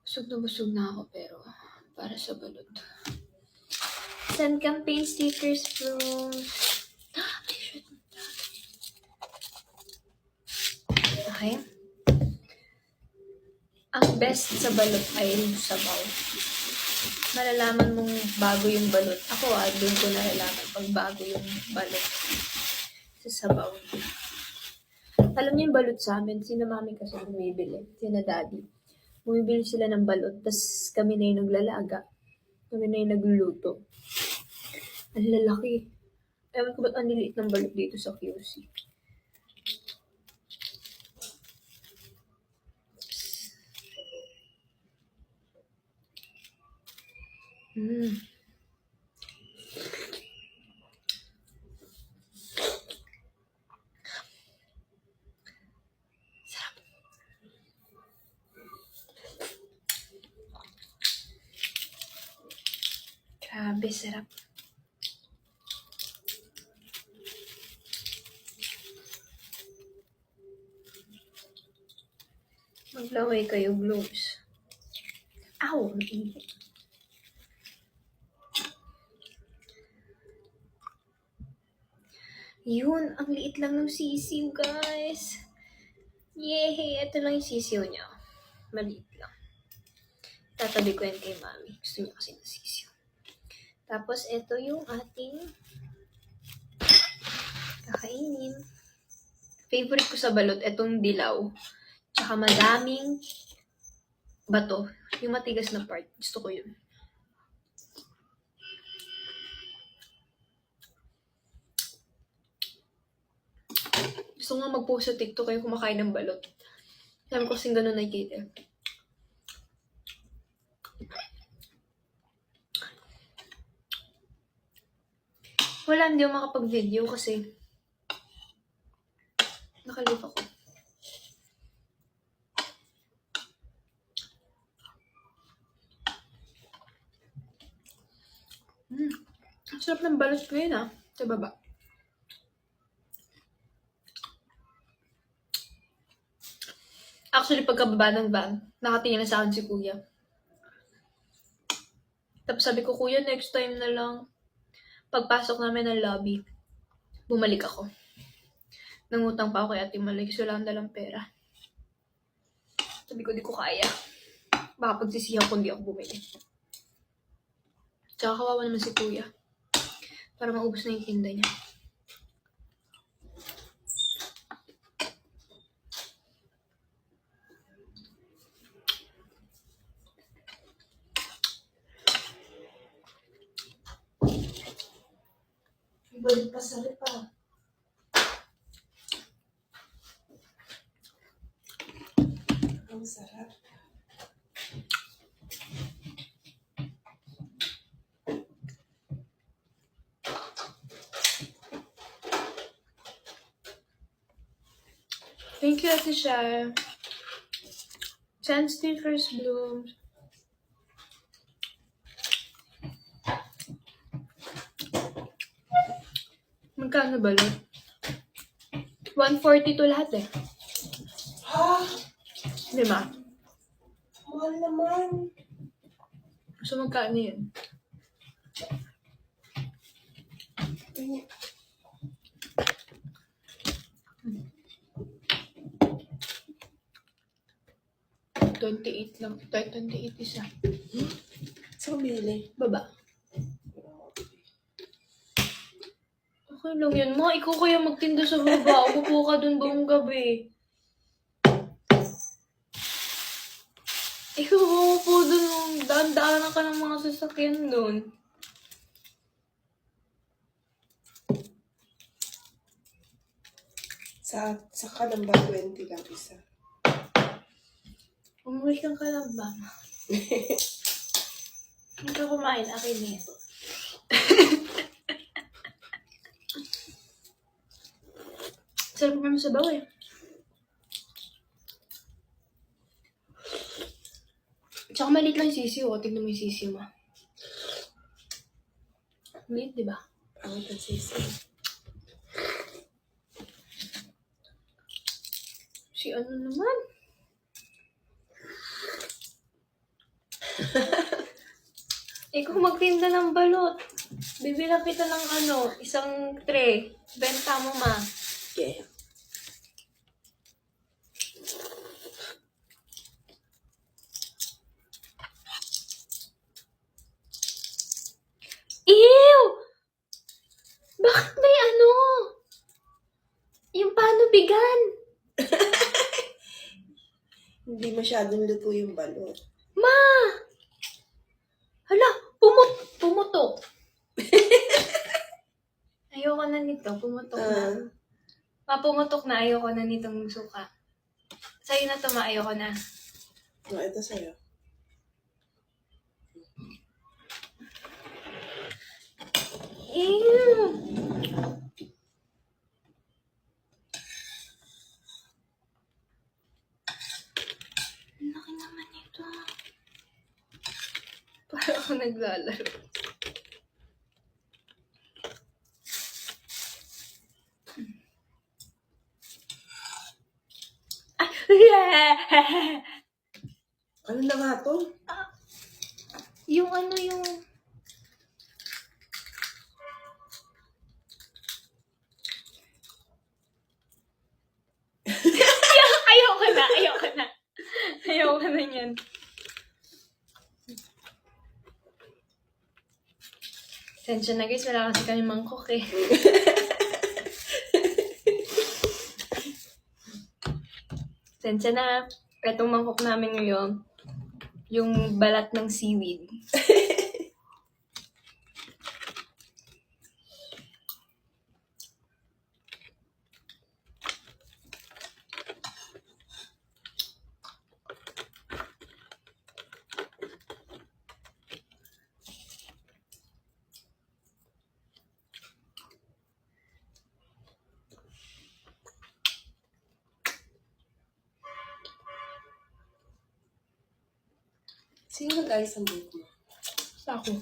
Busog na ako pero para sa balot. Send campaign stickers from... Ay, shit. Okay. Ang best sa balot ay yung sabaw. Malalaman mong bago yung balot. Ako doon ko nalalaman pag bago yung balot sa sabaw. Alam niyo yung balot sa amin, sina mami kasi bumibili, sina daddy. Bumibili sila ng balot, tas kami na yung naglalaga. Kami na yung nagluluto. Ang lalaki. Ewan ko ba't ang liliit ng balot dito sa QC. Sarap. Grabe, sarap. Maglaway kayo, gloves. Ow! Ang init. Yun, ang liit lang ng sisiw, guys. Yay! Ito lang yung sisiw niya. Maliit lang. Tatabi ko yan kay mami. Gusto niya kasi ng sisiw. Tapos, ito yung ating kakainin. Favorite ko sa balot, itong dilaw. Tsaka madaming bato. Yung matigas na part. Gusto ko yun. Gusto nga mag-post sa TikTok kayo kumakain ng balot. Sabi ko kasing ganun nakikita. Wala, hindi ako makapag-video kasi nakalive ako. Ang sarap ng balot ko yun sa baba. Actually, pagkababa ng van, nakatingin na sa akin si kuya. Tapos sabi ko, kuya, next time na lang. Pagpasok namin ng lobby, bumalik ako. Nangutang pa ako kay Ate Malay kasi wala akong dalang pera. Sabi ko, di ko kaya. Baka pagsisihan ko hindi ako bumili. Tsaka kawawa naman si kuya. Para maubos na yung tinda niya. Balik pa sa ripa. Ang sarap. Thank you, Ate Shah. 10 stickers blooms. Magkano ba lang? 142 lahat eh. Ha? Di ba? Mahal naman. So magkano yun? $28 lang. 28 isa. Sa bili. Baba. Okay lang yun. Mga ikaw kaya magtinda sa baba. Upo ka dun buong gabi. Ikaw upo dun. Daan-daanan ka ng mga sasakyan dun. Sa Kalamba 20 lang isa. Umuwi kang Kalamba. Hindi ka kumain. Akin na ito. Sarap naman sa bawa eh. Tsaka maliit lang yung sisiw. Tignan mo yung sisiw mo. Maliit, di ba? Pangit ang sisi. Si ano naman? Ikaw magtinda ng balot. Bibilang kita ng isang tray. Benta mo, ma. Okay. Ew! Bakit may yung panubigan? Hindi masyadong luto yung balot. Ma! Hala, pumutok. Ayoko na nito, pumutok na. Pumutok na, ayoko na nitong suka. Sa'yo na to, ma, ayoko na. Ito sa'yo. Ew! Ang laki naman nito. Parang ako naglalaro. Ay! Ano na nga to? yung ayoko na. Ayoko na yan. Sensya na guys, wala kasi kami mangkok eh. Sensya na, itong mangkok namin ngayon, yung balat ng seaweed. Sino nag-ayos ang buhok mo? Ako.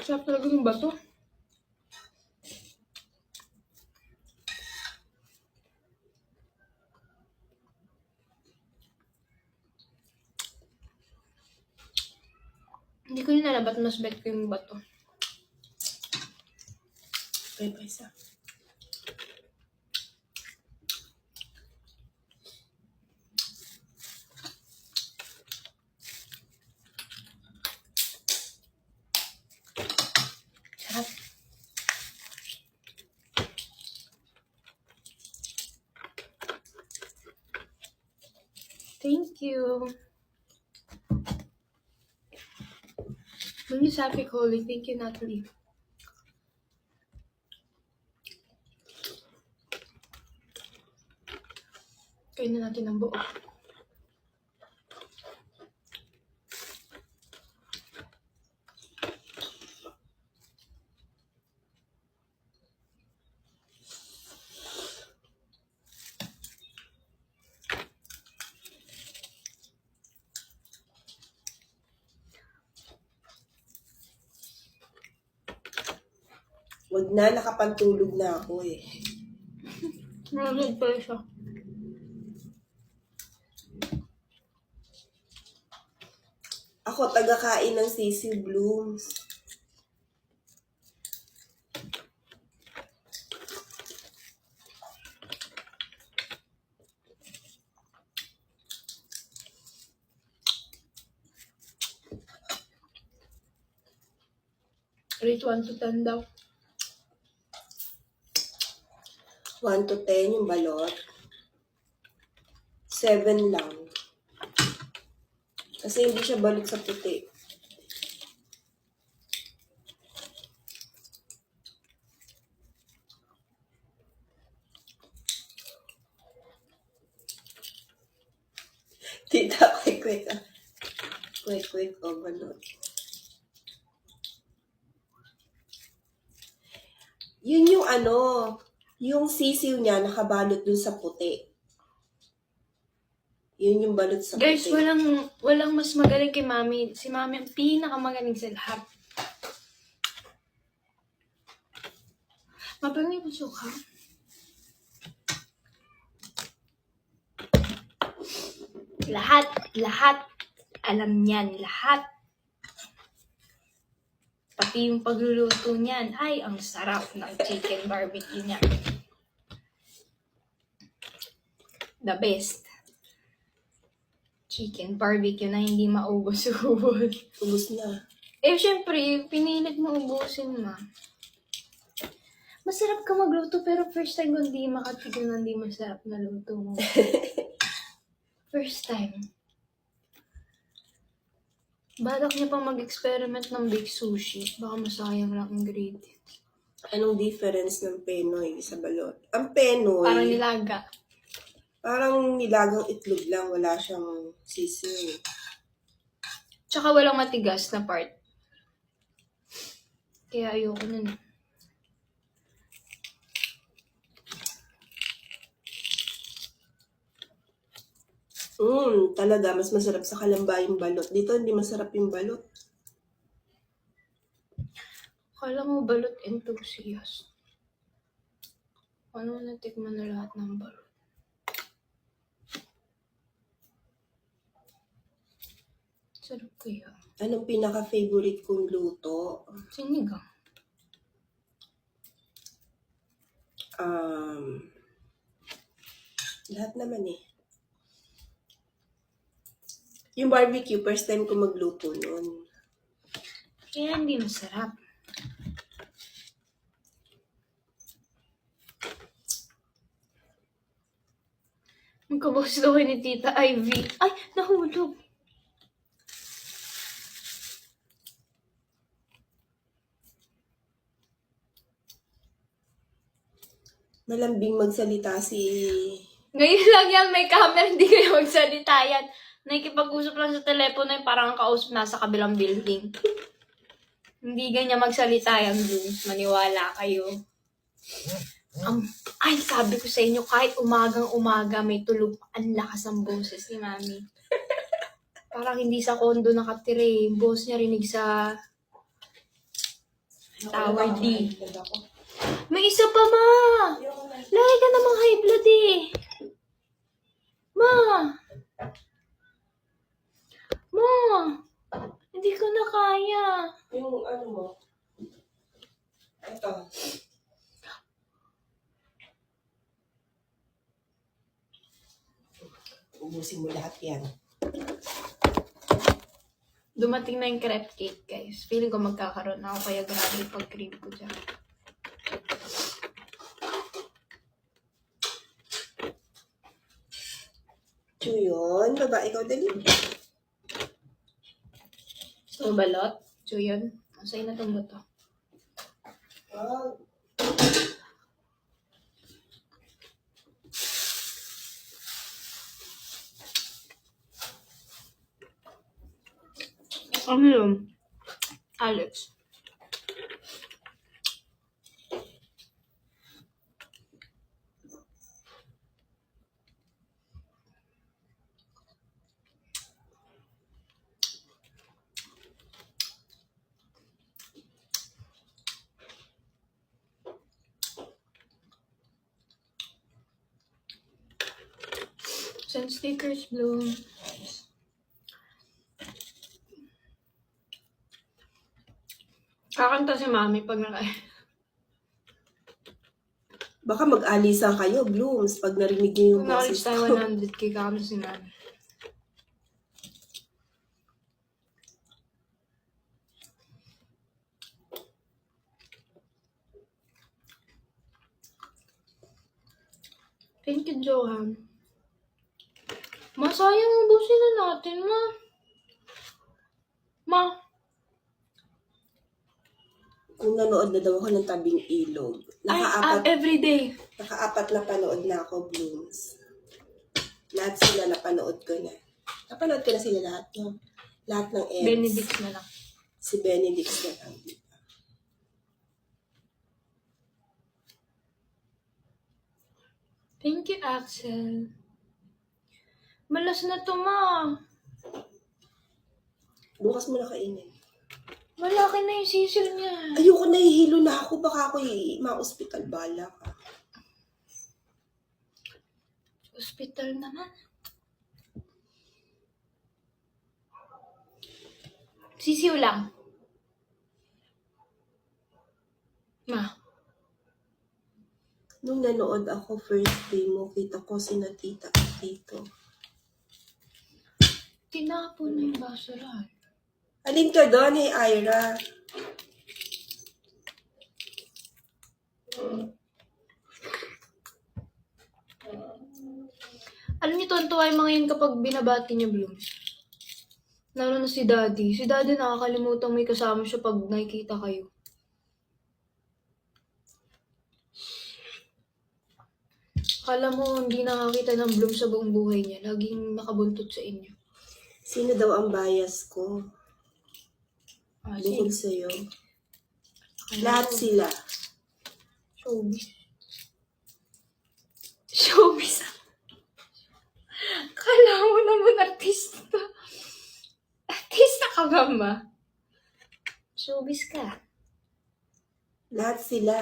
Sarap talaga yung bato. Hindi ko yun alam ba't mas bet ko yung bato. Kaya pa isa. Sarap. Thank you. Mami sabi ko, thank you, Natalie. Kainin na natin ang buo. Wag na, nakapantulog na ako eh. Malusog pa siya. Ako, taga-kain ng sisig blooms. Rate 1 to 10 daw. 1 to 10 yung balot. 7 lang. Kasi hindi siya balot sa puti. Tita, quick. Quick, balot. Yun yung yung sisiw niya nakabalot dun sa puti. Yun yung balot sa Guys, puti. walang mas magaling kay Mami. Si Mami ang pinakamagaling sa lahat. Mapangay po suka. Lahat, alam niyan, lahat. Pati yung pagluluto niyan, ay, ang sarap ng chicken barbecue niya. The best. Chicken barbecue na hindi maubos-ubos. Ubus na. Eh, syempre, pinilit mo ubusin ma. Masarap ka magluto, pero first time ko hindi makatikim na hindi masarap na luto mo. First time. Balak niya pang mag-experiment ng bake sushi. Baka masayang lang ingredients. Anong difference ng Penoy sa balot? Ang Penoy, Parang nilaga. parang nilagang itlog lang, wala siyang sisiw. Tsaka walang matigas na part. Kaya ayoko nun. Talaga, mas masarap sa Kalamba yung balot. Dito, hindi masarap yung balot. Kala mo balot enthusiast. Ano natikman na lahat ng balot? Sarap kaya. Anong pinaka-favorite kong luto? Sinigang. Lahat naman eh. Yung barbecue, first time ko magluto nun. Kaya hindi masarap. Magkaboss daw ni Tita Ivy. Ay, nahulog. Malambing magsalita si... Ngayon lang yan, may camera, hindi kayo magsalita yan. Nakikipag-usap lang sa telepono yung parang ang kausap nasa kabilang building. Hindi ganyan magsalita yan, Blues. Maniwala kayo. Ay, sabi ko sa inyo, kahit umagang-umaga may tulog, ang lakas ng boses ni Mami. Parang hindi sa kondo nakatire. Yung boses niya rinig sa Tower D. May isa pa, Ma! Lagi ka namang high blood eh. Ma! Ma! Hindi ko na kaya. Yung ano mo? Ito. Ubusin mo lahat yan. Dumating na yung crepe cake, guys. Feeling ko magkakaroon na ako, kaya grabe yung pag-cream ko dyan. So yun, baba, ikaw dali. So, balot. So, yun. Masay na itong buto. Oh. Ano yun? Alex. Send stickers, Bloom. Kakanta si Mami pag Baka mag-alisan kayo, Blooms, pag narinig niyo yung Kung nakalis boses tayo ko. 100k, kakanta si Mami. Thank you, Johan. Masayang ubusin na natin, Ma. Ma. Kung nanood na daw ako ng Tabing Ilog, Everyday. nakaapat na panood na ako, Blooms. Lahat sila napanood ko na. Napanood ko na sila lahat, no? Lahat ng ends. Benedict na lang. Si Benedict na lang. Thank you, Axel. Malas na to, Ma. Bukas mo na kainin. Malaki na yung sisil niya. Ayoko, nahihilo na ako. Baka ako ma-hospital. Bala ka. Hospital naman. Sisiw lang. Ma. Nung nanood ako first day mo, kita ko sina tita at tito. Tinapon na yung basurahan. Alin ka doon, hey Ira? Alam niyo, tontuwa yung mga yun kapag binabati niya, Blooms. Lalo na si Daddy. Si Daddy nakakalimutan may kasama siya pag nakikita kayo. Akala mo hindi nakakita ng Bloom sa buong buhay niya. Laging nakabuntot sa inyo. Sino daw ang bias ko? Ah, Bukod sa'yo. Lahat sila. Showbiz. Showbiz. Kala mo naman artista. Artista ka ba, ma? Showbiz ka. Lahat sila.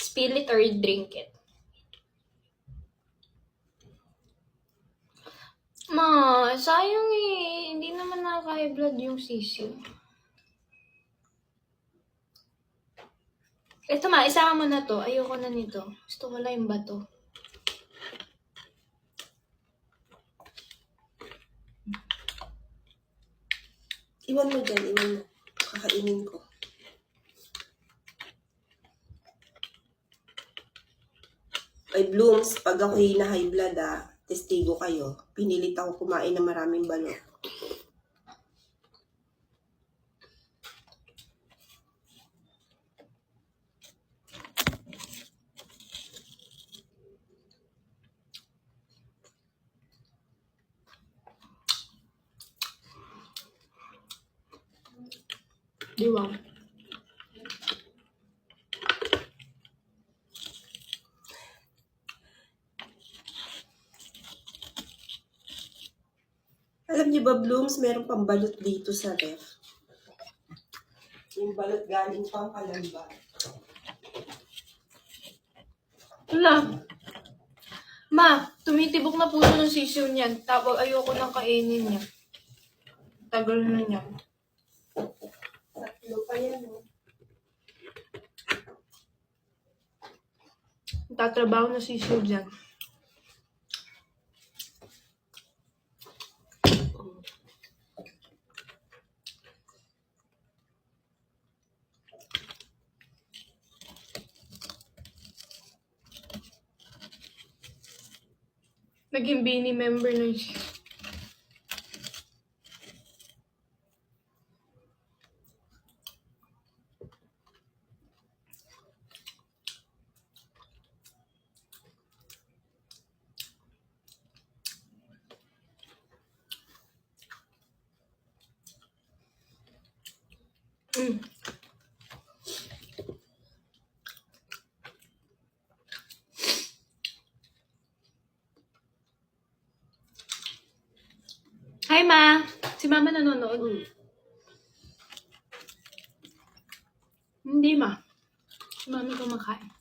Spill it or drink it. Ma, sayang eh. Hindi naman nakaka-high blood yung sisiw. Ito ma, isama mo na to. Ayoko na nito. Gusto ko lang yung bato. Iwan mo dyan, iwan mo. Kakainin ko. Ay, Blooms, pag ako'y na-high blood testigo kayo. Pinilit ako kumain ng maraming balot. Diwang. Alam niyo ba, Blooms, meron pang balot dito sa ref. Yung balot galing pang Kalamba. Wala. Ma, tumitibok na puso ng sisiw niyan. Tapos ayoko nang kainin niya. Tagal na niya. Tatlo pa yan, oh. Tatrabaho na sisiw dyan. Naging Bini member na yun. Hi, Ma! Si Mama nanonood. Hindi, Ma. Si Mami kumakain.